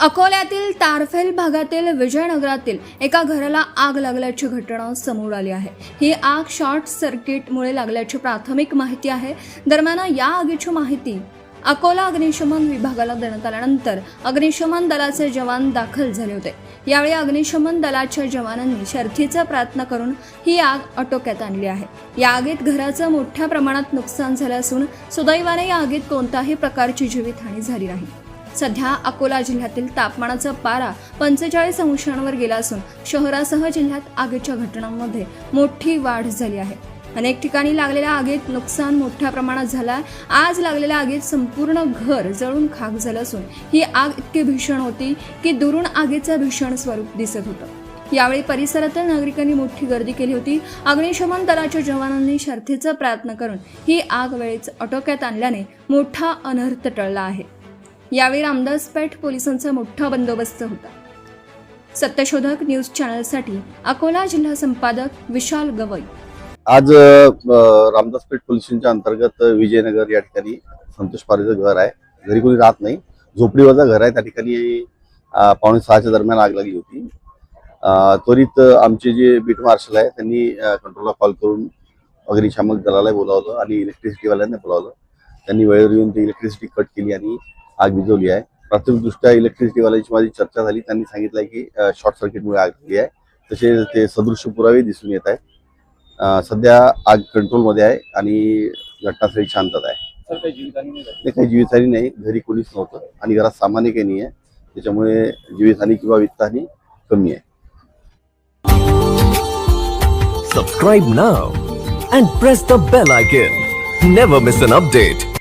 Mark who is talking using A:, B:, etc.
A: अकोल्यातील तारफेल भागातील विजयनगरातील एका घराला आग लागल्याची घटना समोर आली आहे। ही आग शॉर्ट सर्किटमुळे लागल्याची प्राथमिक माहिती आहे। दरम्यान या आगीची माहिती अकोला अग्निशमन विभागाला देण्यात आल्यानंतर अग्निशमन दलाचे जवान दाखल झाले होते। यावेळी अग्निशमन दलाच्या जवानांनी शर्थीचा प्रयत्न करून ही आग आटोक्यात आणली आहे। या आगीत घराचं मोठ्या प्रमाणात नुकसान झालं असून सुदैवाने या आगीत कोणत्याही प्रकारची जीवितहानी झाली नाही। सध्या अकोला जिल्ह्यातील तापमानाचा पारा 45 अंशांवर गेला असून शहरासह जिल्ह्यात आगीच्या घटनांमध्ये मोठी वाढ झाली आहे। अनेक ठिकाणी लागलेल्या आगीत नुकसान मोठ्या प्रमाणात झालं। आज लागलेल्या आगीत संपूर्ण घर जळून खाक झालं असून ही आग इतकी भीषण होती की दुरून आगीचं भीषण स्वरूप दिसत होतं। यावेळी परिसरातील नागरिकांनी मोठी गर्दी केली होती। अग्निशमन दलाच्या जवानांनी शर्थीचा प्रयत्न करून ही आग वेळेत आटोक्यात आणल्याने मोठा अनर्थ टळला आहे। यावेळी रामदासपेठ पोलिसांचा मोठा बंदोबस्त होता। सत्यशोधक न्यूज चॅनलसाठी अकोला जिल्हा संपादक विशाल गवई।
B: आज रामदासपेठ पोलीस स्टेशनच्या अंतर्गत विजयनगर या ठिकाणी संतोष पारेचं घर आहे। घरी कोणी राहत नाही, झोपडीवरचं घर आहे। त्या ठिकाणी 5:45च्या दरम्यान आग लागली होती। त्वरित आमचे जे बीट मार्शल आहे त्यांनी कंट्रोलला कॉल करून अग्निशामक दलाला बोलावलं आणि इलेक्ट्रिसिटीवाल्यांना बोलावलं। त्यांनी वेळेवर येऊन ती इलेक्ट्रिसिटी कट केली आणि आग विझवली आहे। प्राथमिकदृष्ट्या इलेक्ट्रिसिटीवाल्यांची माझी चर्चा झाली। त्यांनी सांगितलं की शॉर्ट सर्किटमुळे आग लागली आहे। तसे ते सदृश्य पुरावे दिसून येत आहेत। सध्या आग कंट्रोलमध्ये आहे आणि घटनास्थळी शांतता आहे। काही जीवितहानी नाही, घरी कोणीच नव्हतं आणि घरात सामान्य काही नाही आहे, त्याच्यामुळे जीवितहानी किंवा वित्तहानी कमी आहे।
C: Subscribe now and press the bell icon. Never miss an update.